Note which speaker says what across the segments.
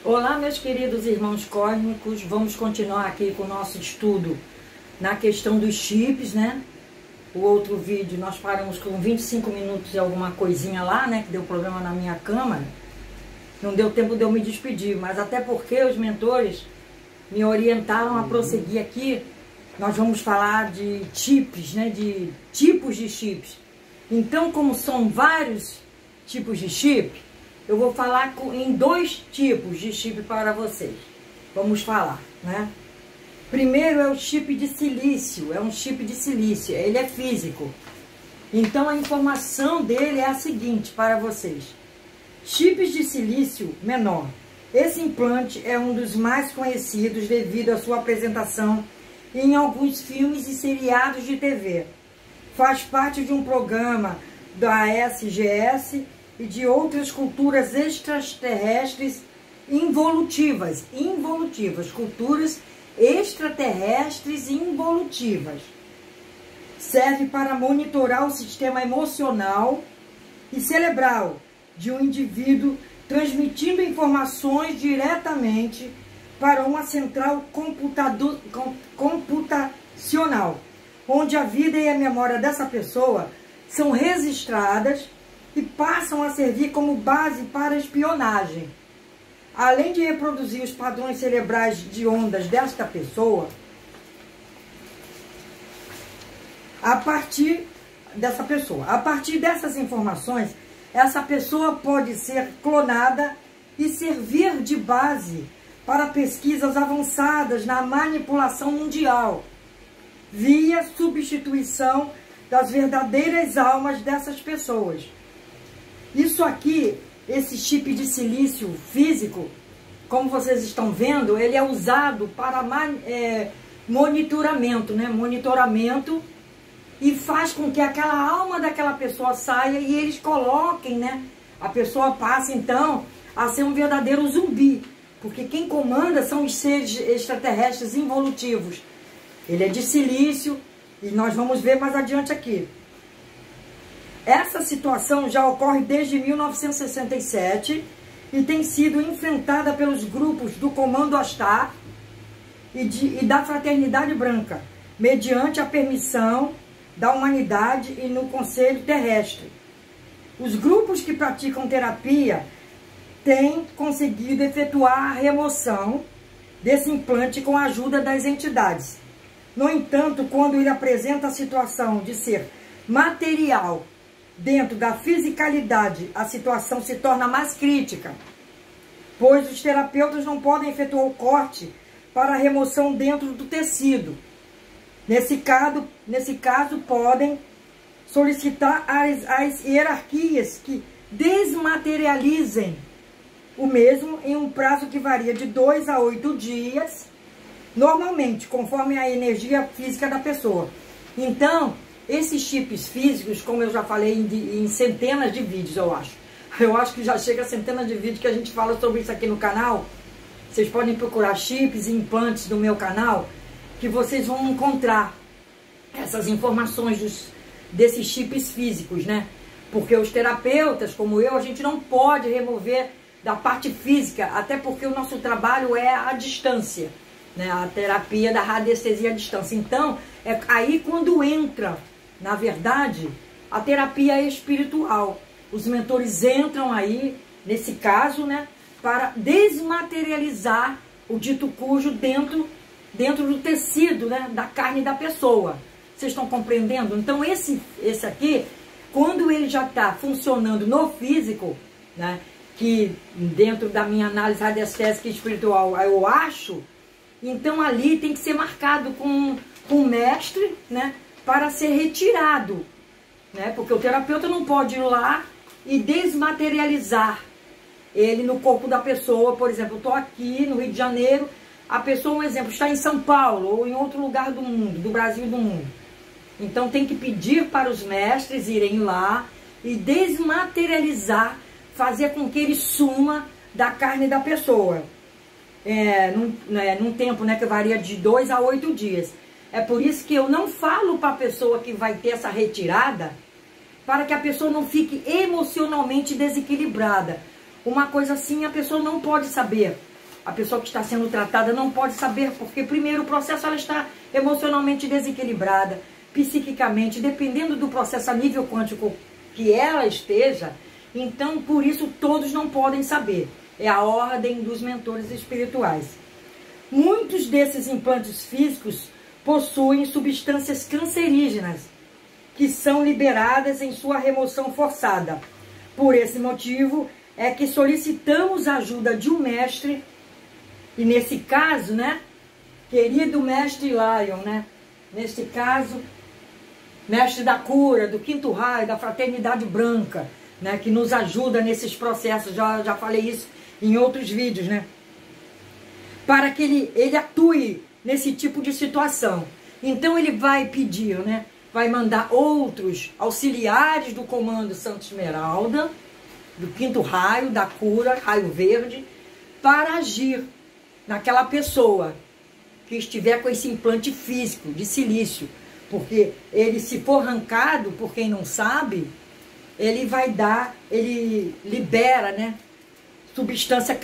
Speaker 1: Olá, meus queridos irmãos cósmicos, vamos continuar aqui com o nosso estudo na questão dos chips, né? O outro vídeo nós paramos com 25 minutos e alguma coisinha lá, né? Que deu problema na minha câmera. Não deu tempo de eu me despedir, mas até porque os mentores me orientaram a prosseguir aqui. Nós vamos falar de chips, né? De tipos de chips. Então, como são vários tipos de chip, eu vou falar em dois tipos de chip para vocês. Vamos falar, né? Primeiro é o chip de silício, é um chip de silício, ele é físico. Então a informação dele é a seguinte para vocês. Chips de silício menor. Esse implante é um dos mais conhecidos devido à sua apresentação em alguns filmes e seriados de TV. Faz parte de um programa da SGS e de outras culturas extraterrestres involutivas, culturas extraterrestres involutivas. Serve para monitorar o sistema emocional e cerebral de um indivíduo, transmitindo informações diretamente para uma central computacional, onde a vida e a memória dessa pessoa são registradas e passam a servir como base para espionagem. Além de reproduzir os padrões cerebrais de ondas desta pessoa, a partir dessas informações, essa pessoa pode ser clonada e servir de base para pesquisas avançadas na manipulação mundial, via substituição das verdadeiras almas dessas pessoas. Isso aqui, esse chip de silício físico, como vocês estão vendo, ele é usado para monitoramento, né? Monitoramento, e faz com que aquela alma daquela pessoa saia e eles coloquem, né? A pessoa passa então a ser um verdadeiro zumbi, porque quem comanda são os seres extraterrestres involutivos. Ele é de silício e nós vamos ver mais adiante aqui. Essa situação já ocorre desde 1967 e tem sido enfrentada pelos grupos do Comando Astar e da Fraternidade Branca, mediante a permissão da humanidade e no Conselho Terrestre. Os grupos que praticam terapia têm conseguido efetuar a remoção desse implante com a ajuda das entidades. No entanto, quando ele apresenta a situação de ser material dentro da fisicalidade, a situação se torna mais crítica, pois os terapeutas não podem efetuar o corte para a remoção dentro do tecido. Nesse caso podem solicitar as hierarquias que desmaterializem o mesmo em um prazo que varia de 2 a 8 dias, normalmente, conforme a energia física da pessoa. Então, esses chips físicos, como eu já falei em centenas de vídeos, eu acho que já chega a centenas de vídeos que a gente fala sobre isso aqui no canal. Vocês podem procurar chips e implantes no meu canal, que vocês vão encontrar essas informações desses chips físicos, né? Porque os terapeutas, como eu, a gente não pode remover da parte física, até porque o nosso trabalho é à distância, né? A terapia da radiestesia à distância. Então, é aí quando entra, na verdade, a terapia espiritual. Os mentores entram aí, nesse caso, né, para desmaterializar o dito cujo dentro do tecido, né, da carne da pessoa. Vocês estão compreendendo? Então, esse aqui, quando ele já está funcionando no físico, né, que dentro da minha análise radiestésica e espiritual eu acho, então ali tem que ser marcado com o mestre, né, para ser retirado, né, porque o terapeuta não pode ir lá e desmaterializar ele no corpo da pessoa. Por exemplo, eu estou aqui no Rio de Janeiro, a pessoa, um exemplo, está em São Paulo ou em outro lugar do mundo, do Brasil e do mundo. Então tem que pedir para os mestres irem lá e desmaterializar, fazer com que ele suma da carne da pessoa. Num tempo, né, que varia de 2 a 8 dias. É por isso que eu não falo para a pessoa que vai ter essa retirada, para que a pessoa não fique emocionalmente desequilibrada. Uma coisa assim a pessoa não pode saber. a pessoa que está sendo tratada não pode saber, porque primeiro o processo ela está emocionalmente desequilibrada, psiquicamente, dependendo do processo a nível quântico que ela esteja, então por isso todos não podem saber. É a ordem dos mentores espirituais. Muitos desses implantes físicos possuem substâncias cancerígenas que são liberadas em sua remoção forçada. Por esse motivo é que solicitamos a ajuda de um mestre, e nesse caso, né, querido mestre Lion, né, neste caso, mestre da cura, do quinto raio, da fraternidade branca, né, que nos ajuda nesses processos, já falei isso em outros vídeos, né, para que ele atue nesse tipo de situação. Então ele vai pedir, né, vai mandar outros auxiliares do comando Santa Esmeralda, do quinto raio, da cura, raio verde, para agir naquela pessoa que estiver com esse implante físico de silício. Porque ele, se for arrancado, por quem não sabe, ele vai dar, ele libera, né, substância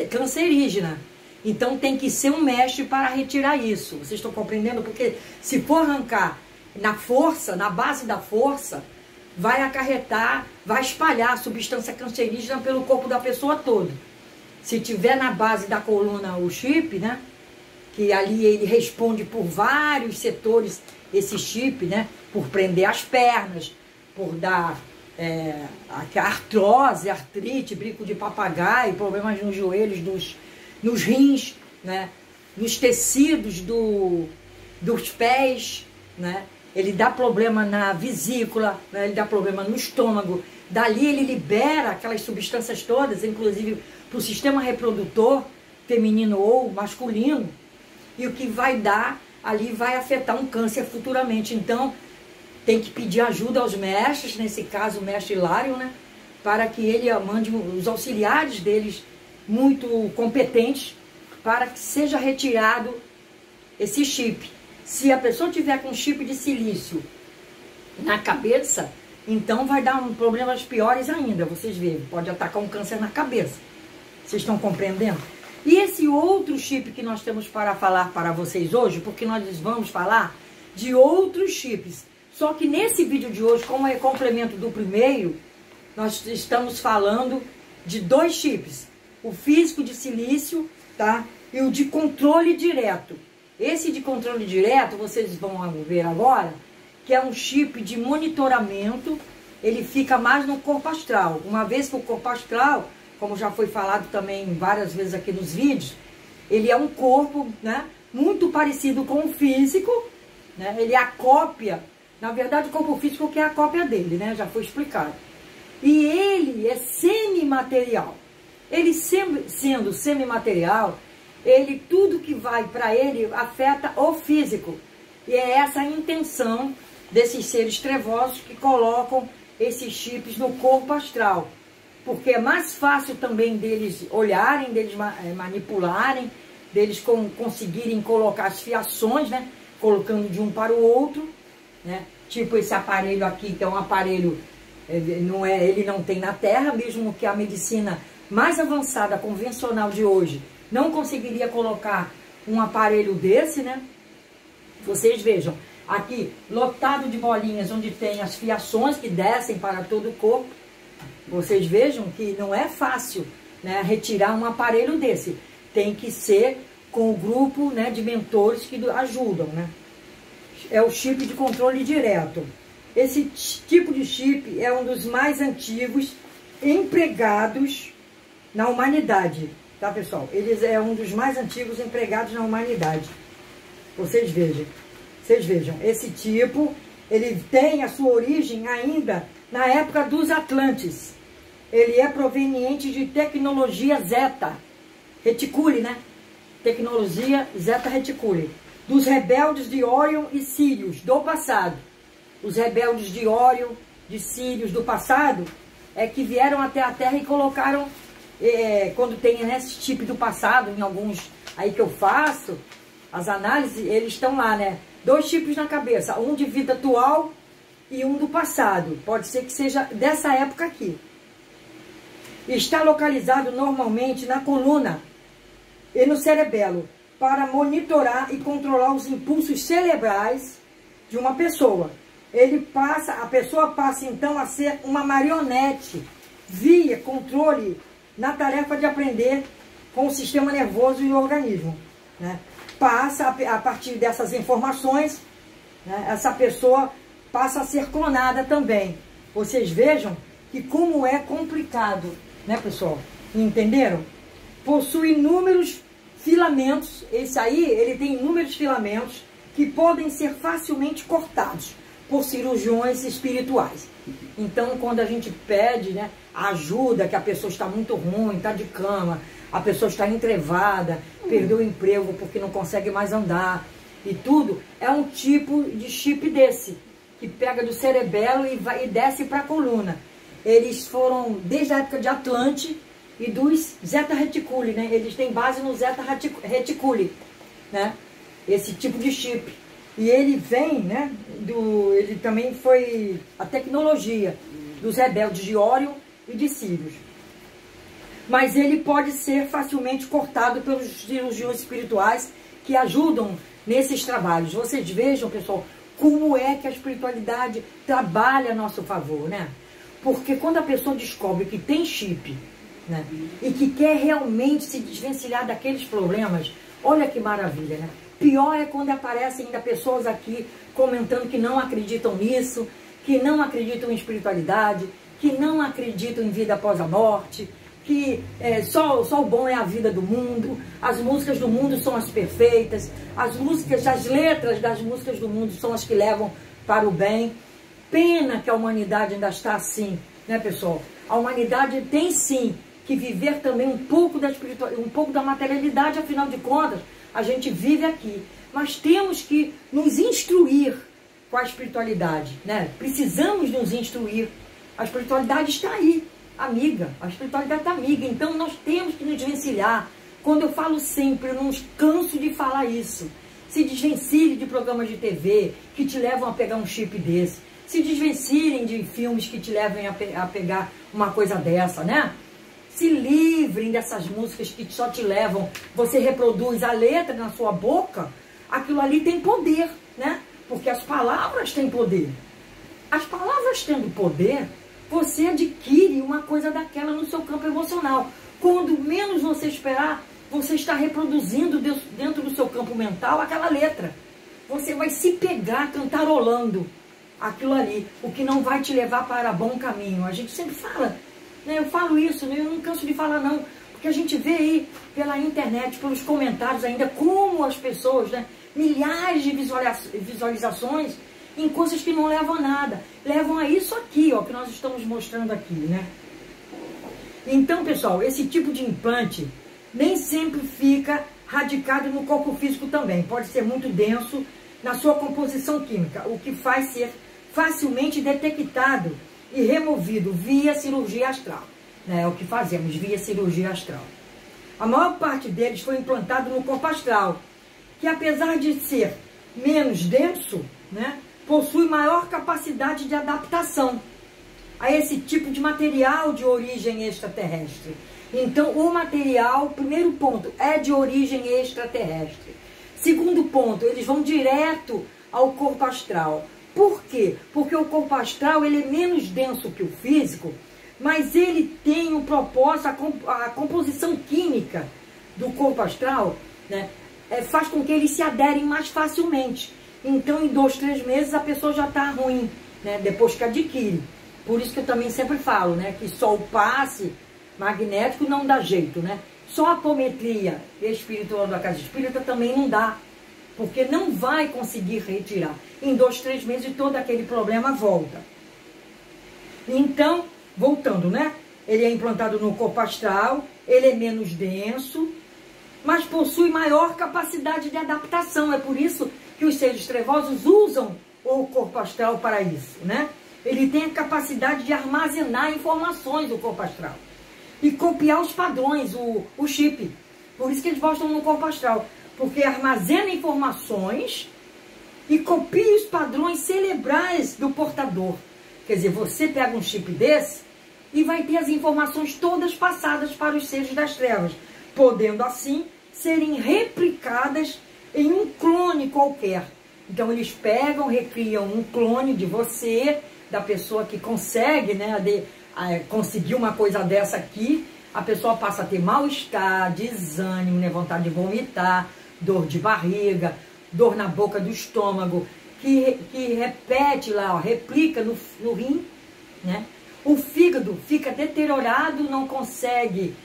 Speaker 1: cancerígena. Então tem que ser um mestre para retirar isso. Vocês estão compreendendo? Porque se for arrancar na força, na base da força, vai acarretar, vai espalhar a substância cancerígena pelo corpo da pessoa todo. Se tiver na base da coluna o chip, né, que ali ele responde por vários setores, esse chip, né, por prender as pernas, por dar artrose, artrite, bico de papagaio, problemas nos joelhos, nos rins, né, nos tecidos dos pés, né, ele dá problema na vesícula, né, ele dá problema no estômago. Dali ele libera aquelas substâncias todas, inclusive para o sistema reprodutor, feminino ou masculino, e o que vai dar ali vai afetar um câncer futuramente. Então tem que pedir ajuda aos mestres, nesse caso o mestre Hilário, né, para que ele mande os auxiliares deles muito competentes para que seja retirado esse chip. Se a pessoa tiver com chip de silício na cabeça, então vai dar problemas piores ainda, vocês veem, pode atacar um câncer na cabeça. Vocês estão compreendendo? E esse outro chip que nós temos para falar para vocês hoje, porque nós vamos falar de outros chips. Só que nesse vídeo de hoje, como é complemento do primeiro, nós estamos falando de dois chips. O físico de silício, tá? E o de controle direto. Esse de controle direto, vocês vão ver agora, que é um chip de monitoramento, ele fica mais no corpo astral. Uma vez que o corpo astral, como já foi falado também várias vezes aqui nos vídeos, ele é um corpo, né, muito parecido com o físico, né, ele é a cópia, na verdade o corpo físico que é a cópia dele, né, já foi explicado. E ele é semimaterial. Ele sendo semimaterial, ele, tudo que vai para ele afeta o físico. E é essa a intenção desses seres trevosos que colocam esses chips no corpo astral. Porque é mais fácil também deles olharem, deles manipularem, deles conseguirem colocar as fiações, né? Colocando de um para o outro, né? Tipo esse aparelho aqui, que é um aparelho, ele não tem na Terra, mesmo que a medicina mais avançada, convencional de hoje, não conseguiria colocar um aparelho desse, né? Vocês vejam, aqui lotado de bolinhas, onde tem as fiações que descem para todo o corpo. Vocês vejam que não é fácil, né, retirar um aparelho desse. Tem que ser com o grupo, né, de mentores que ajudam, né? É o chip de controle direto. Esse tipo de chip é um dos mais antigos empregados na humanidade. Tá, pessoal? Ele é um dos mais antigos empregados na humanidade. Vocês vejam, esse tipo, ele tem a sua origem ainda na época dos Atlantes. Ele é proveniente de tecnologia Zeta Reticuli, né? Tecnologia Zeta Reticuli. Dos rebeldes de Órion e Sírios do passado. Os rebeldes de Órion, de Sírios do passado, é que vieram até a Terra e colocaram, quando tem esse chip do passado, em alguns aí que eu faço, as análises, eles estão lá, né? 2 chips na cabeça, um de vida atual e um do passado. Pode ser que seja dessa época aqui. Está localizado normalmente na coluna, e no cerebelo, para monitorar e controlar os impulsos cerebrais de uma pessoa. A pessoa passa então a ser uma marionete via controle na tarefa de aprender com o sistema nervoso e o organismo, né? Passa a partir dessas informações, né, essa pessoa passa a ser clonada também. Vocês vejam que como é complicado, né, pessoal? Entenderam? Possui inúmeros filamentos. Esse aí, ele tem inúmeros filamentos que podem ser facilmente cortados por cirurgiões espirituais. Então, quando a gente pede, né, ajuda, que a pessoa está muito ruim, está de cama, a pessoa está entrevada, perdeu o emprego porque não consegue mais andar e tudo, é um tipo de chip desse, que pega do cerebelo e desce para a coluna. Eles foram desde a época de Atlante e dos Zeta Reticuli, né? Eles têm base no Zeta Reticuli, né? Esse tipo de chip. E ele vem, né? Ele também foi a tecnologia dos rebeldes de Órion e de Sírios. Mas ele pode ser facilmente cortado pelos cirurgiões espirituais que ajudam nesses trabalhos. Vocês vejam, pessoal, como é que a espiritualidade trabalha a nosso favor, né? Porque quando a pessoa descobre que tem chip, né, e que quer realmente se desvencilhar daqueles problemas, olha que maravilha, né? Pior é quando aparecem ainda pessoas aqui comentando que não acreditam nisso, que não acreditam em espiritualidade, que não acreditam em vida após a morte, que só o bom é a vida do mundo, as músicas do mundo são as perfeitas, as letras das músicas do mundo são as que levam para o bem. Pena que a humanidade ainda está assim, né, pessoal? A humanidade tem sim que viver também um pouco da espiritualidade, um pouco da materialidade, afinal de contas, a gente vive aqui. Mas temos que nos instruir com a espiritualidade, né? Precisamos nos instruir. A espiritualidade está aí, amiga. A espiritualidade está amiga. Então nós temos que nos desvencilhar. Quando eu falo sempre, eu não canso de falar isso. Se desvencilhe de programas de TV que te levam a pegar um chip desse. Se desvencilhem de filmes que te levem a pegar uma coisa dessa, né? Se livrem dessas músicas que só te levam, você reproduz a letra na sua boca, aquilo ali tem poder, né? Porque as palavras têm poder. As palavras tendo poder, você adquire uma coisa daquela no seu campo emocional. Quando menos você esperar, você está reproduzindo dentro do seu campo mental aquela letra. Você vai se pegar cantarolando aquilo ali, o que não vai te levar para bom caminho. A gente sempre fala, né? Eu falo isso, né? Eu não canso de falar não, porque a gente vê aí pela internet, pelos comentários ainda, como as pessoas, né? Milhares de visualizações em coisas que não levam a nada, levam a isso aqui, ó, que nós estamos mostrando aqui, né? Então, pessoal, esse tipo de implante nem sempre fica radicado no corpo físico também, pode ser muito denso na sua composição química, o que faz ser facilmente detectado e removido via cirurgia astral, né? É o que fazemos, via cirurgia astral. A maior parte deles foi implantado no corpo astral, que apesar de ser menos denso, né, possui maior capacidade de adaptação a esse tipo de material de origem extraterrestre. Então, o material, primeiro ponto, é de origem extraterrestre. Segundo ponto, eles vão direto ao corpo astral. Por quê? Porque o corpo astral ele é menos denso que o físico, mas ele tem um propósito, a composição química do corpo astral, né, faz com que eles se aderem mais facilmente. Então, em 2, 3 meses, a pessoa já está ruim, né, depois que adquire. Por isso que eu também sempre falo, né, que só o passe magnético não dá jeito, né? Só a apometria espiritual da casa espírita também não dá, porque não vai conseguir retirar. Em 2, 3 meses todo aquele problema volta. Então, voltando, né? Ele é implantado no corpo astral, ele é menos denso, mas possui maior capacidade de adaptação. É por isso que os seres trevosos usam o corpo astral para isso, né? Ele tem a capacidade de armazenar informações do corpo astral e copiar os padrões, o chip. Por isso que eles gostam no corpo astral, porque armazena informações e copia os padrões cerebrais do portador. Quer dizer, você pega um chip desse e vai ter as informações todas passadas para os seres das trevas, podendo assim serem replicadas em um clone qualquer. Então eles pegam, recriam um clone de você, da pessoa que consegue, né, conseguir uma coisa dessa aqui. A pessoa passa a ter mal-estar, desânimo, né, vontade de vomitar, dor de barriga, dor na boca do estômago, que repete lá, ó, replica no rim, né? O fígado fica deteriorado, não consegue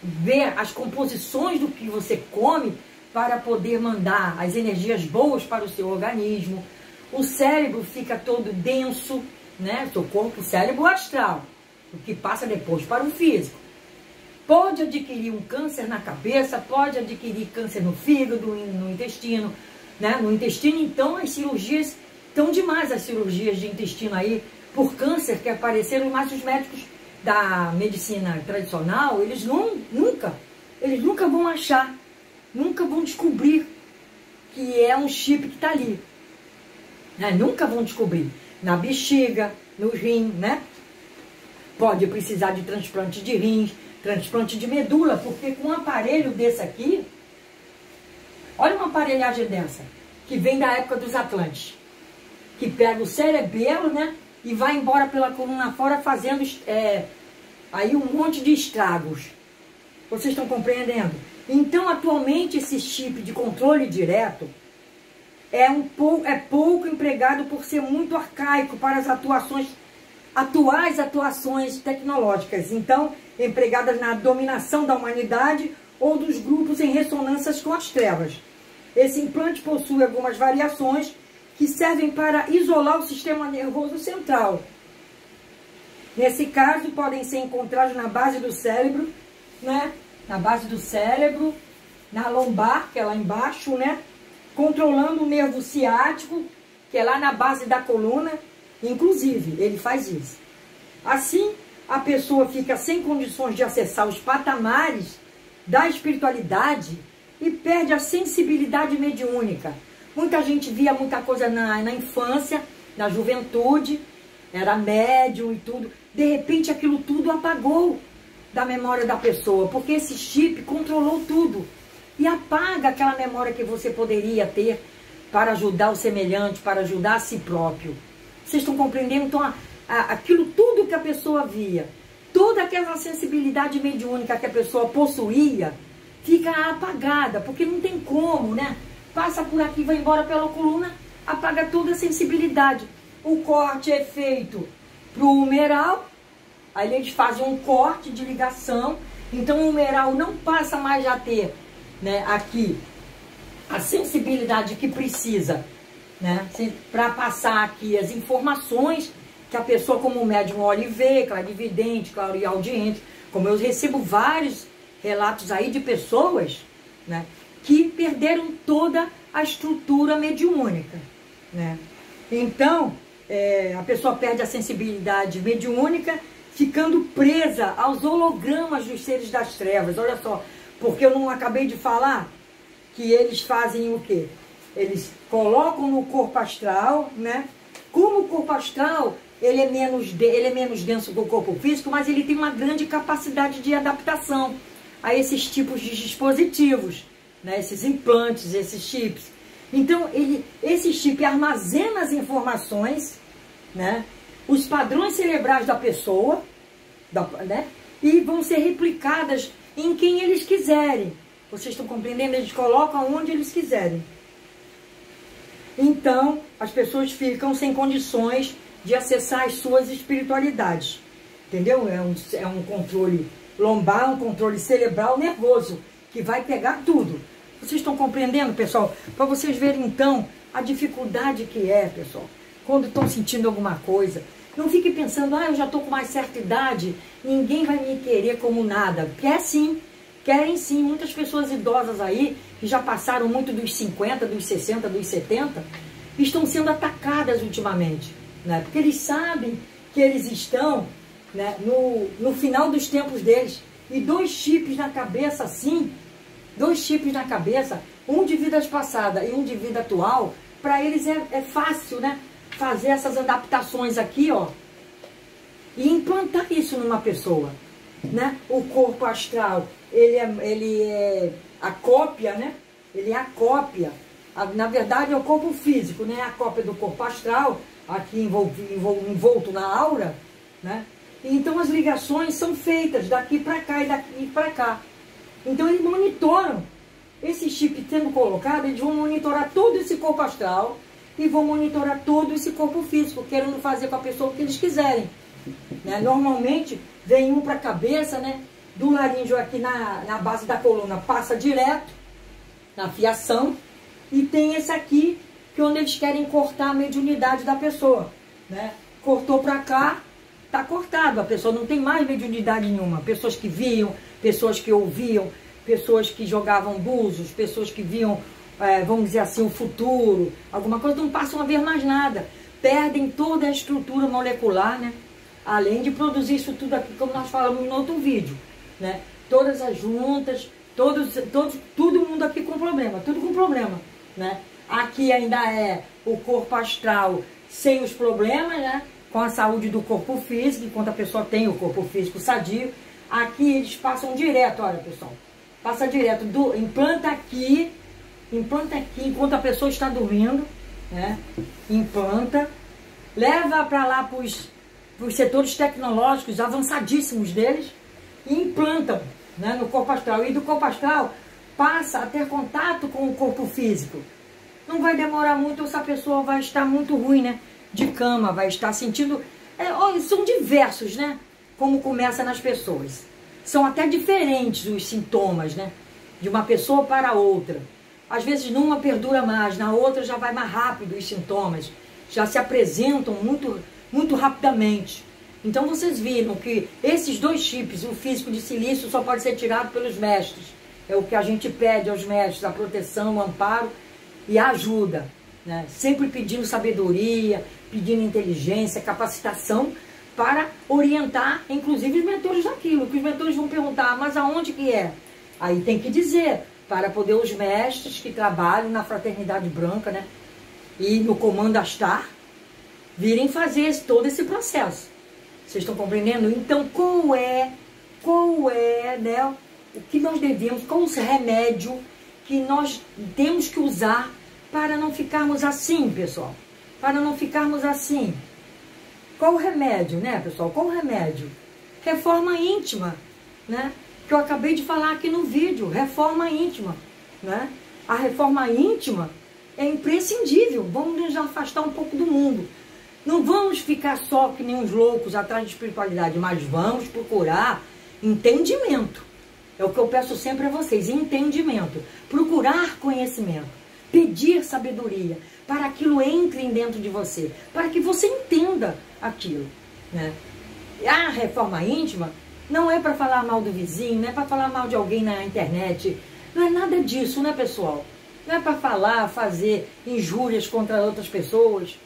Speaker 1: ver as composições do que você come para poder mandar as energias boas para o seu organismo. O cérebro fica todo denso, né? Seu corpo, cérebro astral, o que passa depois para o físico. Pode adquirir um câncer na cabeça, pode adquirir câncer no fígado, no intestino, né? No intestino, então, as cirurgias, estão demais as cirurgias de intestino aí, por câncer que apareceram, mas os médicos da medicina tradicional, eles nunca vão achar, nunca vão descobrir que é um chip que está ali. Né? Nunca vão descobrir. Na bexiga, no rim, né? Pode precisar de transplante de rins, transplante de medula, porque com um aparelho desse aqui, olha uma aparelhagem dessa, que vem da época dos Atlantes, que pega o cerebelo, né, e vai embora pela coluna fora fazendo aí um monte de estragos. Vocês estão compreendendo? Então, atualmente, esse chip de controle direto é pouco empregado por ser muito arcaico para as atuais atuações tecnológicas. Então, empregadas na dominação da humanidade ou dos grupos em ressonâncias com as trevas. Esse implante possui algumas variações que servem para isolar o sistema nervoso central. Nesse caso, podem ser encontrados na base do cérebro, né? Na base do cérebro, na lombar, que é lá embaixo, né? Controlando o nervo ciático, que é lá na base da coluna. Inclusive, ele faz isso. Assim, a pessoa fica sem condições de acessar os patamares da espiritualidade e perde a sensibilidade mediúnica. Muita gente via muita coisa na infância, na juventude, era médium e tudo. De repente, aquilo tudo apagou da memória da pessoa, porque esse chip controlou tudo. E apaga aquela memória que você poderia ter para ajudar o semelhante, para ajudar a si próprio. Vocês estão compreendendo? Então, aquilo tudo que a pessoa via, toda aquela sensibilidade mediúnica que a pessoa possuía, fica apagada, porque não tem como, né? Passa por aqui, vai embora pela coluna, apaga toda a sensibilidade. O corte é feito para o humeral, aí eles fazem um corte de ligação, então o humeral não passa mais a ter, né, aqui a sensibilidade que precisa, né, para passar aqui as informações que a pessoa, como médium, olha e vê, clarividente, clareaudiente, como eu recebo vários relatos aí de pessoas, né, que perderam toda a estrutura mediúnica, né. Então, a pessoa perde a sensibilidade mediúnica, ficando presa aos hologramas dos seres das trevas. Olha só, porque eu não acabei de falar que eles fazem o quê? Eles colocam no corpo astral, né? Como o corpo astral, ele é menos denso que o corpo físico, mas ele tem uma grande capacidade de adaptação a esses tipos de dispositivos, né? Esses implantes, esses chips. Então, esse chip armazena as informações, né? Os padrões cerebrais da pessoa, né? E vão ser replicadas em quem eles quiserem. Vocês estão compreendendo? Eles colocam onde eles quiserem. Então, as pessoas ficam sem condições de acessar as suas espiritualidades. Entendeu? É um controle lombar, um controle cerebral nervoso, que vai pegar tudo. Vocês estão compreendendo, pessoal? Para vocês verem, então, a dificuldade que é, pessoal, quando estão sentindo alguma coisa. Não fique pensando, eu já estou com mais certa idade, ninguém vai me querer como nada. Quer sim, querem sim. Muitas pessoas idosas aí, que já passaram muito dos 50, dos 60, dos 70, estão sendo atacadas ultimamente, né? Porque eles sabem que eles estão, né, no final dos tempos deles. E 2 chips na cabeça assim, 2 chips na cabeça, um de vidas passadas e um de vida atual, para eles é fácil, né? Fazer essas adaptações aqui, ó, e implantar isso numa pessoa. né? O corpo astral, ele é a cópia, né? Ele é a cópia. Na verdade, é o corpo físico, né? A cópia do corpo astral, aqui envolto na aura, né? Então, as ligações são feitas daqui para cá e daqui para cá. Então, eles monitoram. Esse chip sendo colocado, eles vão monitorar todo esse corpo astral e vão monitorar todo esse corpo físico, querendo fazer com a pessoa o que eles quiserem. Né? Normalmente, vem um para a cabeça, né? Do laríngeo aqui na base da coluna, passa direto na fiação, e tem esse aqui, que é onde eles querem cortar a mediunidade da pessoa. Né? Cortou para cá, está cortado, a pessoa não tem mais mediunidade nenhuma. Pessoas que viam, pessoas que ouviam, pessoas que jogavam búzios, pessoas que viam, vamos dizer assim, o futuro, alguma coisa, não passam a ver mais nada. Perdem toda a estrutura molecular, né? Além de produzir isso tudo aqui, como nós falamos no outro vídeo. Né? Todas as juntas, todo mundo aqui com problema, tudo com problema. Né? Aqui ainda é o corpo astral sem os problemas, né? Com a saúde do corpo físico, enquanto a pessoa tem o corpo físico sadio. Aqui eles passam direto, olha pessoal, passa direto, implanta aqui, enquanto a pessoa está dormindo, né? Implanta, leva para lá para os setores tecnológicos avançadíssimos deles e implantam, né, no corpo astral. E do corpo astral passa a ter contato com o corpo físico. Não vai demorar muito, essa pessoa vai estar muito ruim, né? De cama, vai estar sentindo... são diversos, né? Como começa nas pessoas. São até diferentes os sintomas, né? De uma pessoa para outra. Às vezes numa perdura mais, na outra já vai mais rápido os sintomas. Já se apresentam muito rapidamente. Então vocês viram que esses dois chips, o físico de silício, só pode ser tirado pelos mestres. É o que a gente pede aos mestres, a proteção, o amparo e a ajuda. Né? Sempre pedindo sabedoria, pedindo inteligência, capacitação para orientar, inclusive, os mentores daquilo. Que os mentores vão perguntar, mas aonde que é? Aí tem que dizer, para poder os mestres que trabalham na Fraternidade Branca, né? E no Comando Astar, virem fazer todo esse processo. Vocês estão compreendendo? Então, qual é, né, o que nós devemos, qual os remédios que nós temos que usar para não ficarmos assim, pessoal? Para não ficarmos assim. Qual o remédio, né, pessoal? Qual o remédio? Reforma íntima, né? Que eu acabei de falar aqui no vídeo, reforma íntima, né? A reforma íntima é imprescindível. Vamos nos afastar um pouco do mundo. Não vamos ficar só que nem uns loucos atrás de espiritualidade, mas vamos procurar entendimento. É o que eu peço sempre a vocês, entendimento. Procurar conhecimento, pedir sabedoria, para aquilo entre dentro de você, para que você entenda aquilo. Né? A reforma íntima não é para falar mal do vizinho, não é para falar mal de alguém na internet, não é nada disso, né, pessoal? Não é para falar, fazer injúrias contra outras pessoas.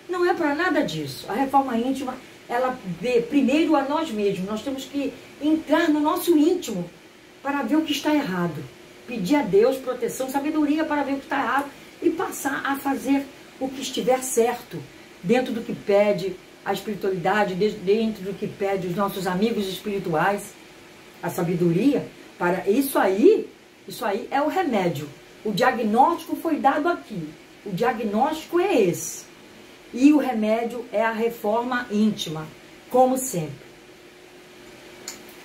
Speaker 1: Não é para nada disso. A reforma íntima, ela vê primeiro a nós mesmos. Nós temos que entrar no nosso íntimo para ver o que está errado. Pedir a Deus proteção, sabedoria para ver o que está errado e passar a fazer o que estiver certo, dentro do que pede a espiritualidade, dentro do que pede os nossos amigos espirituais, a sabedoria. Para isso aí é o remédio. O diagnóstico foi dado aqui. O diagnóstico é esse. E o remédio é a reforma íntima, como sempre.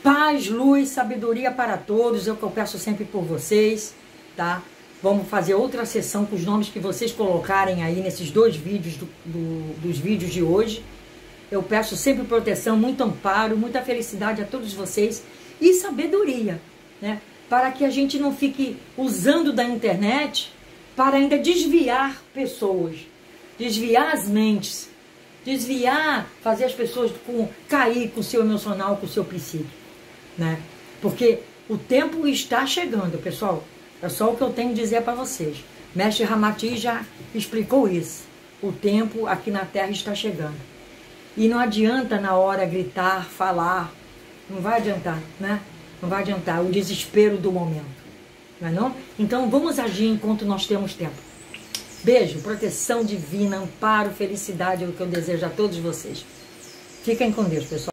Speaker 1: Paz, luz, sabedoria para todos, é o que eu peço sempre por vocês, tá? Vamos fazer outra sessão com os nomes que vocês colocarem aí nesses dois vídeos dos vídeos de hoje. Eu peço sempre proteção, muito amparo, muita felicidade a todos vocês e sabedoria, né? Para que a gente não fique usando da internet para ainda desviar pessoas, desviar as mentes, desviar, fazer as pessoas cair com o seu emocional, com o seu princípio, né? Porque o tempo está chegando, pessoal. É só o que eu tenho a dizer para vocês. Mestre Ramati já explicou isso. O tempo aqui na Terra está chegando. E não adianta na hora gritar, falar. Não vai adiantar, né? Não vai adiantar. O desespero do momento. Não é não? Então vamos agir enquanto nós temos tempo. Beijo, proteção divina, amparo, felicidade é o que eu desejo a todos vocês. Fiquem com Deus, pessoal.